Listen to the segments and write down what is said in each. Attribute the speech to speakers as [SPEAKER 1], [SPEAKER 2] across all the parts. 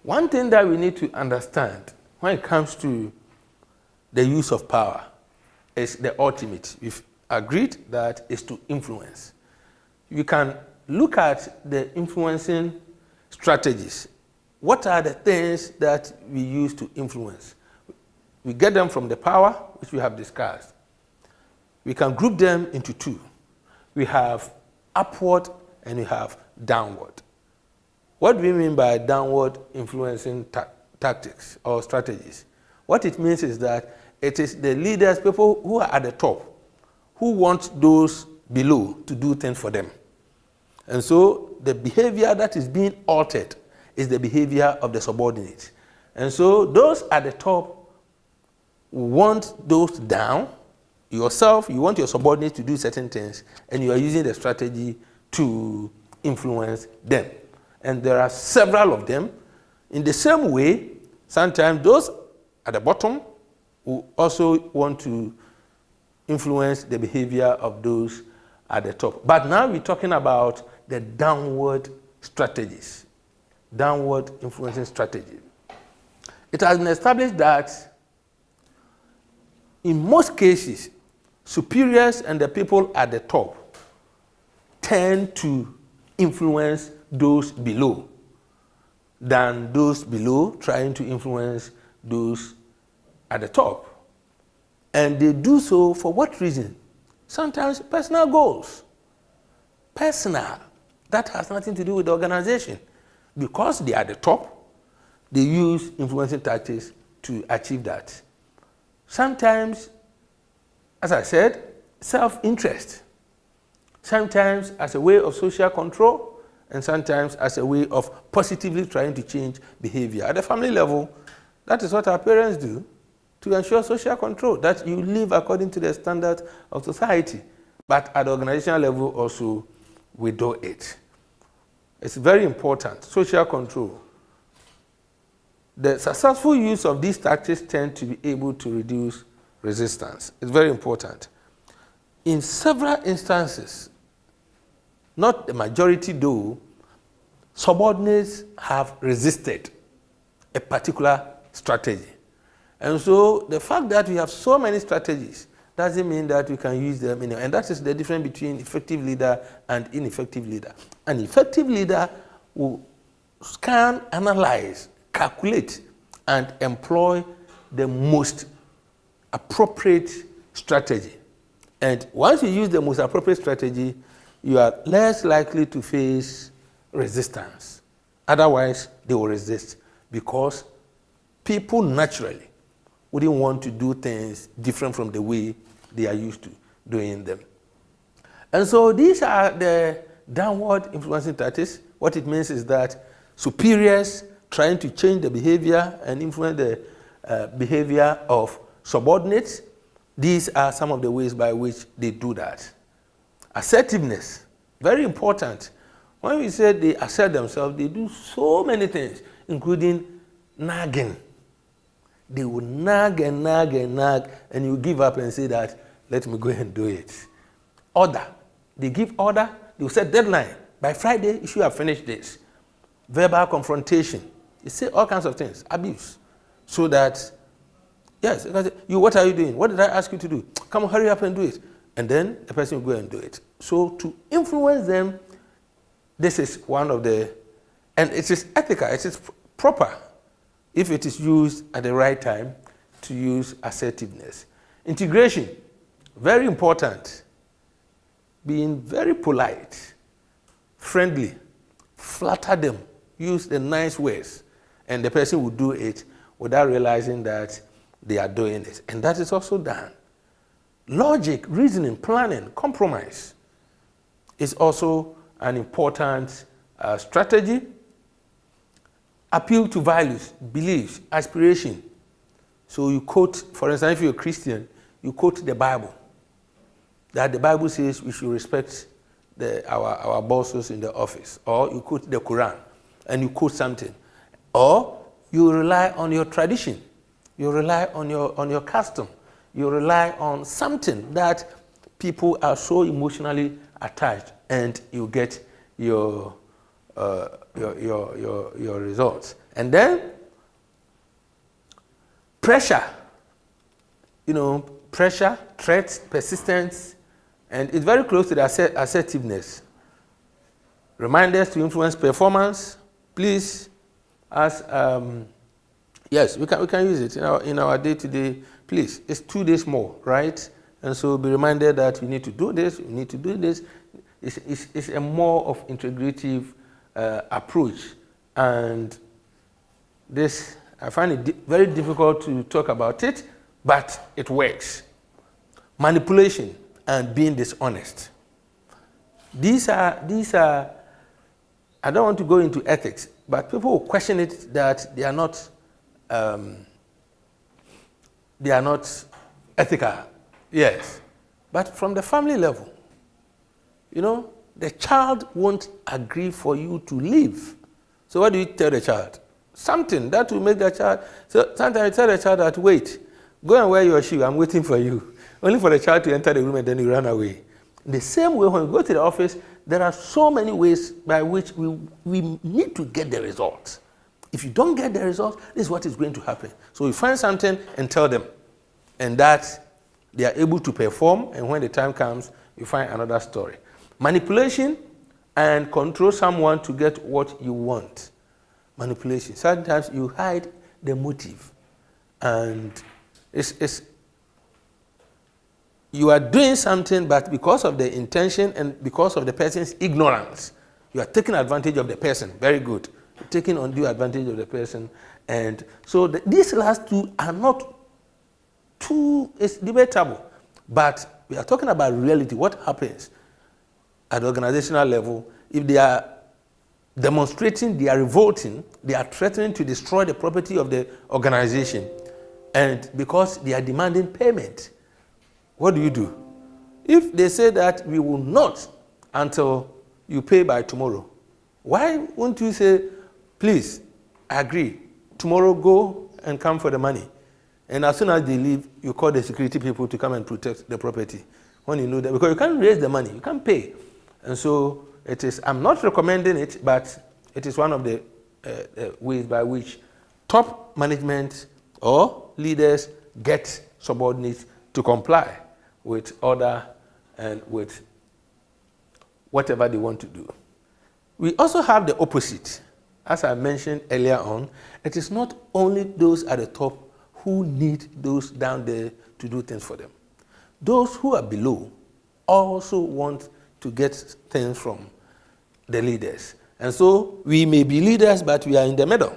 [SPEAKER 1] One thing that we need to understand when it comes to the use of power is the ultimate. We've agreed that is to influence. You can look at the influencing strategies. What are the things that we use to influence? We get them from the power, which we have discussed. We can group them into two. We have upward and we have downward. What do we mean by downward influencing tactics or strategies? What it means is that it is the leaders, people who are at the top, who want those below to do things for them. And so the behavior that is being altered is the behavior of the subordinates. And so those at the top want those down. Yourself, you want your subordinates to do certain things, and you are using the strategy to influence them. And there are several of them. In the same way, sometimes those at the bottom who also want to influence the behavior of those at the top. But now we're talking about the downward strategies, downward influencing strategy. It has been established that in most cases, superiors and the people at the top tend to influence those below than those below trying to influence those at the top. And they do so for what reason? Sometimes personal goals. Personal. That has nothing to do with the organization. Because they are at the top, they use influencing tactics to achieve that. Sometimes, as I said, self-interest. Sometimes as a way of social control, and sometimes as a way of positively trying to change behavior. At the family level, that is what our parents do to ensure social control, that you live according to the standards of society. But at the organizational level also, we do it. It's very important, social control. The successful use of these tactics tend to be able to reduce resistance. It's very important. In several instances, not the majority though, subordinates have resisted a particular strategy. And so the fact that we have so many strategies doesn't mean that we can use them anyway. And that is the difference between effective leader and ineffective leader. An effective leader will scan, analyze, calculate, and employ the most appropriate strategy. And once you use the most appropriate strategy, you are less likely to face resistance. Otherwise, they will resist because people naturally wouldn't want to do things different from the way they are used to doing them. And so these are the downward influencing tactics. What it means is that superiors trying to change the behavior and influence the behavior of subordinates. These are some of the ways by which they do that. Assertiveness, very important. When we say they assert themselves, they do so many things, including nagging. They will nag and nag and nag, and you give up and say that, let me go and do it. Order. They give order, they will set deadline. By Friday, you should have finished this. Verbal confrontation. They say all kinds of things, abuse. So that, yes, what are you doing? What did I ask you to do? Come on, hurry up and do it. And then the person will go and do it. So to influence them, this is one of the, and it is ethical, it is proper, if it is used at the right time, to use assertiveness. Integration, very important. Being very polite, friendly, flatter them, use the nice words, and the person will do it without realizing that they are doing it. And that is also done. Logic, reasoning, planning, compromise is also an important strategy. Appeal to values, beliefs, aspiration. So you quote, for instance, if you're a Christian, you quote the Bible. That the Bible says we should respect our bosses in the office. Or you quote the Quran and you quote something. Or you rely on your tradition. You rely on your custom. You rely on something that people are so emotionally attached, and you get your results. And then pressure, pressure, threats, persistence, and it's very close to the assertiveness. Reminders to influence performance. Please, as yes, we can use it in our day-to-day. Please, it's 2 days more, right? And so be reminded that you need to do this, you need to do this. It's a more of integrative approach. And this, I find it very difficult to talk about it, but it works. Manipulation and being dishonest. These are, I don't want to go into ethics, but people will question it that they are not ethical. Yes. But from the family level, the child won't agree for you to leave. So what do you tell the child? Something that will make the child. So sometimes you tell the child that, wait, go and wear your shoe, I'm waiting for you. Only for the child to enter the room and then you run away. In the same way, when you go to the office, there are so many ways by which we need to get the results. If you don't get the results, this is what is going to happen. So you find something and tell them. And that they are able to perform, and when the time comes, you find another story. Manipulation and control someone to get what you want. Manipulation. Sometimes you hide the motive. And you are doing something, but because of the intention and because of the person's ignorance, you are taking advantage of the person. Very good. You're taking undue advantage of the person. And so these last two are not it's debatable, but we are talking about reality. What happens at the organizational level if they are demonstrating, they are revolting, they are threatening to destroy the property of the organization, and because they are demanding payment? What do? If they say that we will not until you pay by tomorrow, why won't you say, please, I agree, tomorrow go and come for the money? And as soon as they leave, you call the security people to come and protect the property. When you know that, because you can't raise the money, you can't pay. And so it is, I'm not recommending it, but it is one of the ways by which top management or leaders get subordinates to comply with order and with whatever they want to do. We also have the opposite. As I mentioned earlier on, it is not only those at the top who need those down there to do things for them. Those who are below also want to get things from the leaders. And so we may be leaders, but we are in the middle.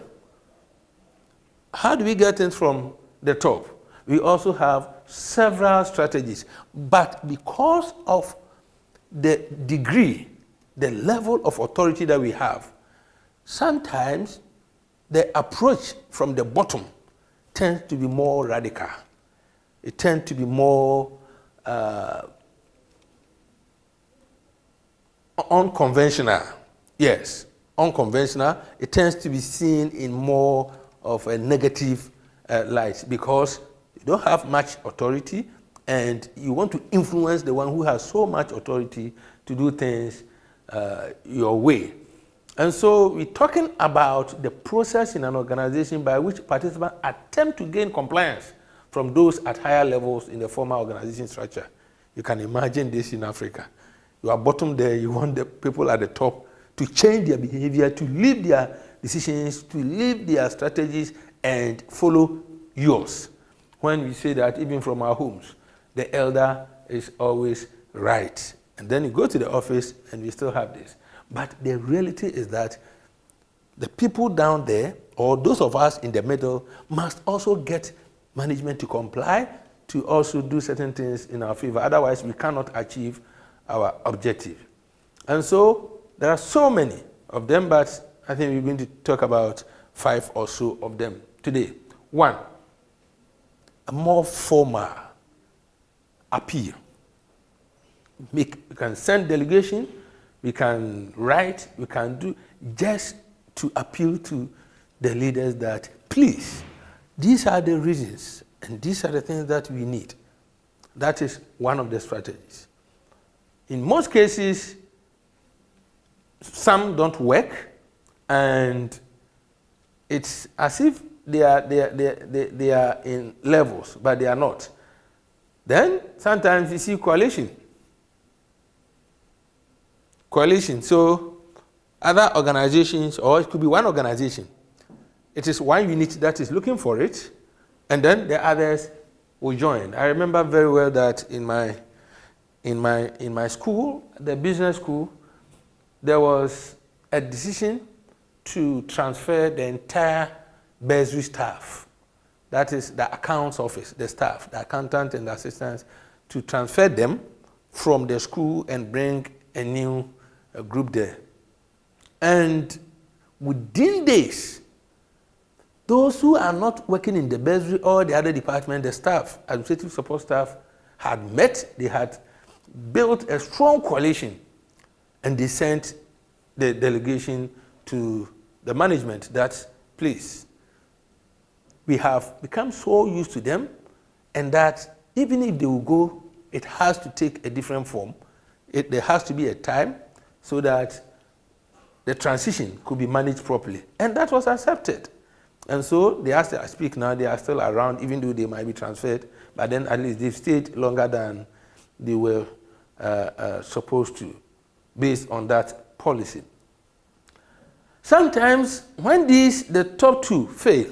[SPEAKER 1] How do we get things from the top? We also have several strategies. But because of the degree, the level of authority that we have, sometimes the approach from the bottom tends to be more radical. It tends to be more unconventional. Yes, unconventional. It tends to be seen in more of a negative light because you don't have much authority and you want to influence the one who has so much authority to do things your way. And so we're talking about the process in an organization by which participants attempt to gain compliance from those at higher levels in the formal organization structure. You can imagine this in Africa. You are bottom there, you want the people at the top to change their behavior, to leave their decisions, to leave their strategies and follow yours. When we say that even from our homes, the elder is always right. And then you go to the office and we still have this. But the reality is that the people down there, or those of us in the middle, must also get management to comply, to also do certain things in our favor. Otherwise, we cannot achieve our objective. And so there are so many of them, but I think we're going to talk about 5 or so of them today. 1, a more formal appeal. We can send delegation, we can write, we can do, just to appeal to the leaders that, please, these are the reasons and these are the things that we need. That is one of the strategies. In most cases, some don't work, and it's as if they are in levels, but they are not. Then sometimes you see coalition. So other organizations, or it could be one organization, it is one unit that is looking for it, and then the others will join. I remember very well that in my school, the business school, there was a decision to transfer the entire bursary staff, that is the accounts office, the staff, the accountant and the assistants, to transfer them from the school and bring a new group there. And within days, those who are not working in the bursary or the other department, the staff, administrative support staff, had met, they had built a strong coalition, and they sent the delegation to the management that, please, we have become so used to them, and that even if they will go, it has to take a different form. There has to be a time so that the transition could be managed properly. And that was accepted. And so they are still, I speak now, they are still around, even though they might be transferred, but then at least they've stayed longer than they were supposed to, based on that policy. Sometimes when the top two fail,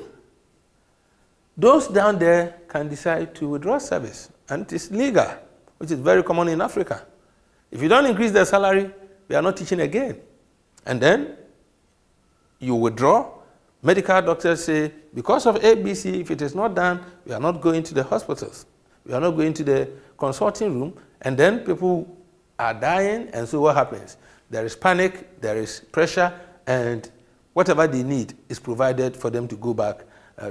[SPEAKER 1] those down there can decide to withdraw service, and it is legal, which is very common in Africa. If you don't increase their salary, we are not teaching again. And then you withdraw. Medical doctors say, because of ABC, if it is not done, we are not going to the hospitals. We are not going to the consulting room. And then people are dying, and so what happens? There is panic, there is pressure, and whatever they need is provided for them to go back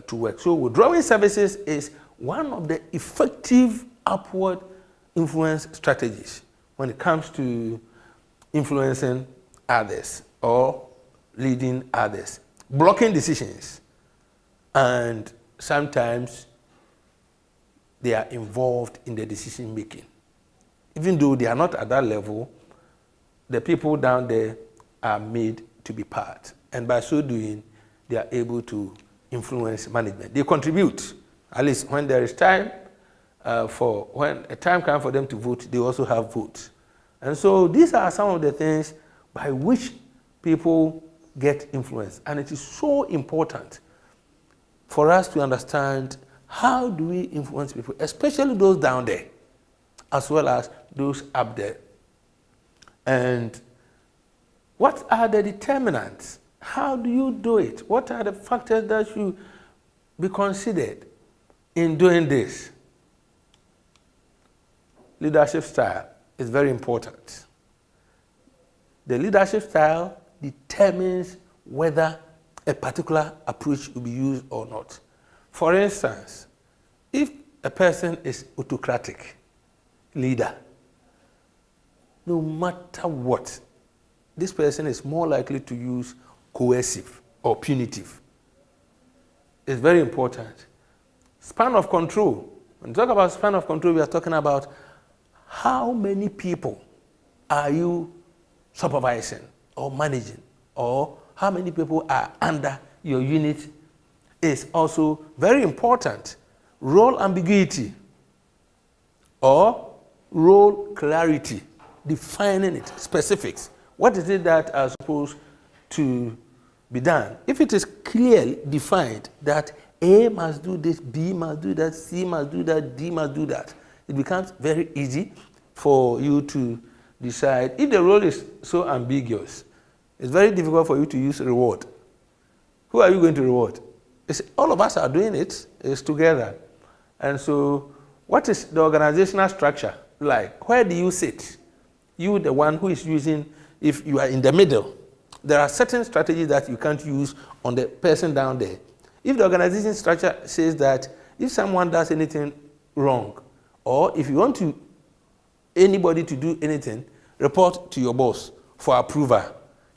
[SPEAKER 1] to work. So withdrawing services is one of the effective upward influence strategies when it comes to influencing others or leading others. Blocking decisions, and sometimes they are involved in the decision making. Even though they are not at that level, the people down there are made to be part, and by so doing, they are able to influence management. They contribute, at least when there is time when a time comes for them to vote, they also have votes. And so these are some of the things by which people get influence. And it is so important for us to understand how do we influence people, especially those down there, as well as those up there. And what are the determinants? How do you do it? What are the factors that should be considered in doing this? Leadership style is very important. The leadership style determines whether a particular approach will be used or not. For instance, if a person is autocratic leader, no matter what, this person is more likely to use coercive or punitive. It's very important. Span of control. When we talk about span of control, we are talking about how many people are you supervising or managing, or how many people are under your unit is also very important. Role ambiguity or role clarity, defining it, specifics. What is it that are supposed to be done? If it is clearly defined that A must do this, B must do that, C must do that, D must do that, it becomes very easy for you to decide. If the role is so ambiguous, it's very difficult for you to use reward. Who are you going to reward? It's, all of us are doing it, it's together. And so what is the organizational structure like? Where do you sit? You, the one who is using, if you are in the middle, there are certain strategies that you can't use on the person down there. If the organization structure says that if someone does anything wrong, or if you want anybody to do anything, report to your boss for approval.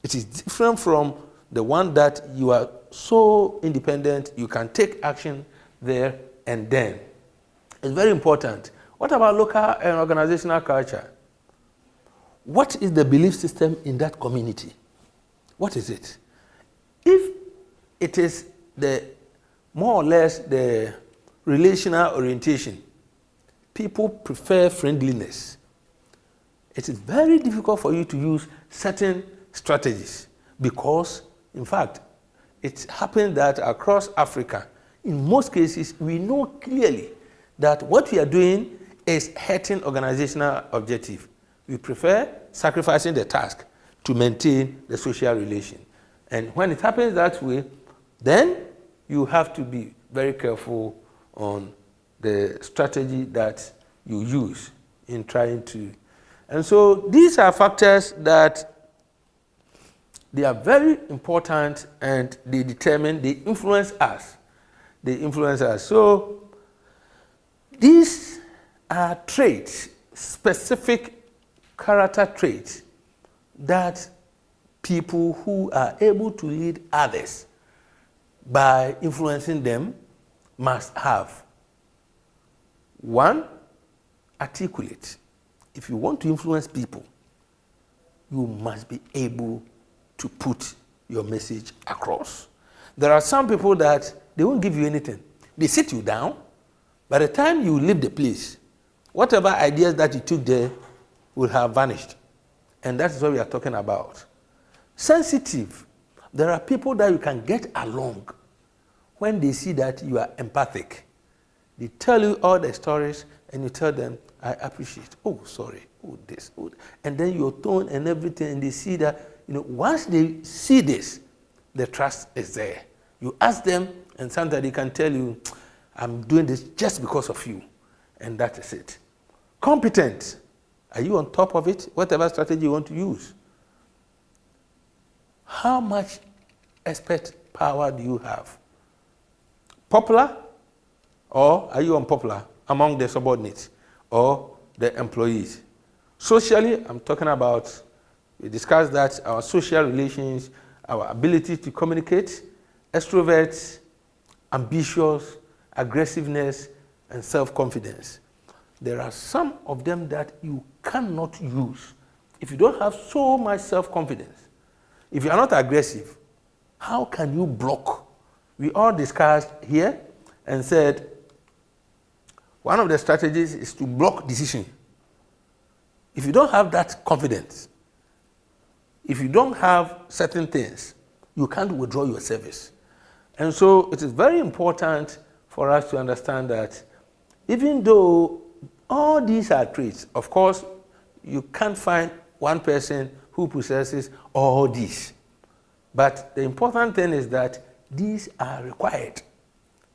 [SPEAKER 1] It is different from the one that you are so independent, you can take action there and then. It's very important. What about local and organizational culture? What is the belief system in that community? What is it? If it is more or less the relational orientation, people prefer friendliness. It is very difficult for you to use certain strategies because, in fact, it happens that across Africa, in most cases, we know clearly that what we are doing is hurting organizational objective. We prefer sacrificing the task to maintain the social relation. And when it happens that way, then you have to be very careful on the strategy that you use in trying to. And so these are factors that they are very important and they influence us. They influence us. So these are traits, specific character traits that people who are able to lead others by influencing them must have. One, articulate. If you want to influence people, you must be able to put your message across. There are some people that they won't give you anything. They sit you down. By the time you leave the place, whatever ideas that you took there will have vanished. And that's what we are talking about. Sensitive. There are people that you can get along when they see that you are empathic. They tell you all the stories and you tell them, I appreciate. Oh, sorry. Oh, this. Oh. And then your tone and everything, and they see that, once they see this, the trust is there. You ask them, and sometimes they can tell you, I'm doing this just because of you. And that is it. Competent. Are you on top of it? Whatever strategy you want to use. How much expert power do you have? Popular? Or are you unpopular among the subordinates or the employees? Socially, I'm talking about, we discussed that our social relations, our ability to communicate, extroverts, ambitious, aggressiveness, and self-confidence. There are some of them that you cannot use if you don't have so much self-confidence. If you are not aggressive, how can you block? We all discussed here and said one of the strategies is to block decision. If you don't have that confidence, if you don't have certain things, you can't withdraw your service. And so it is very important for us to understand that even though all these are traits, of course, you can't find one person who possesses all these. But the important thing is that these are required.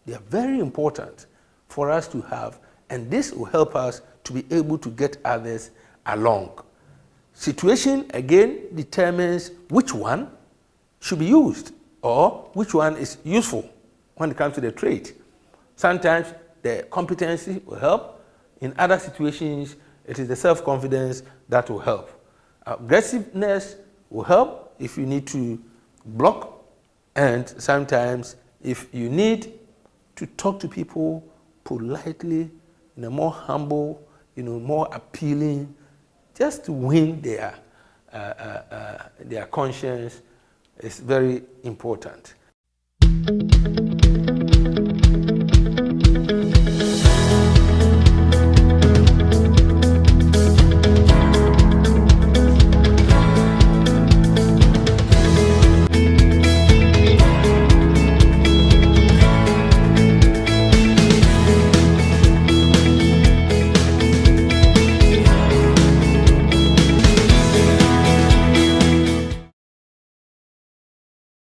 [SPEAKER 1] They are very important for us to have, and this will help us to be able to get others along. Situation, again, determines which one should be used or which one is useful when it comes to the trait. Sometimes the competency will help. In other situations, it is the self-confidence that will help. Aggressiveness will help if you need to block, and sometimes if you need to talk to people politely, in a more humble, more appealing, just to win their conscience is very important.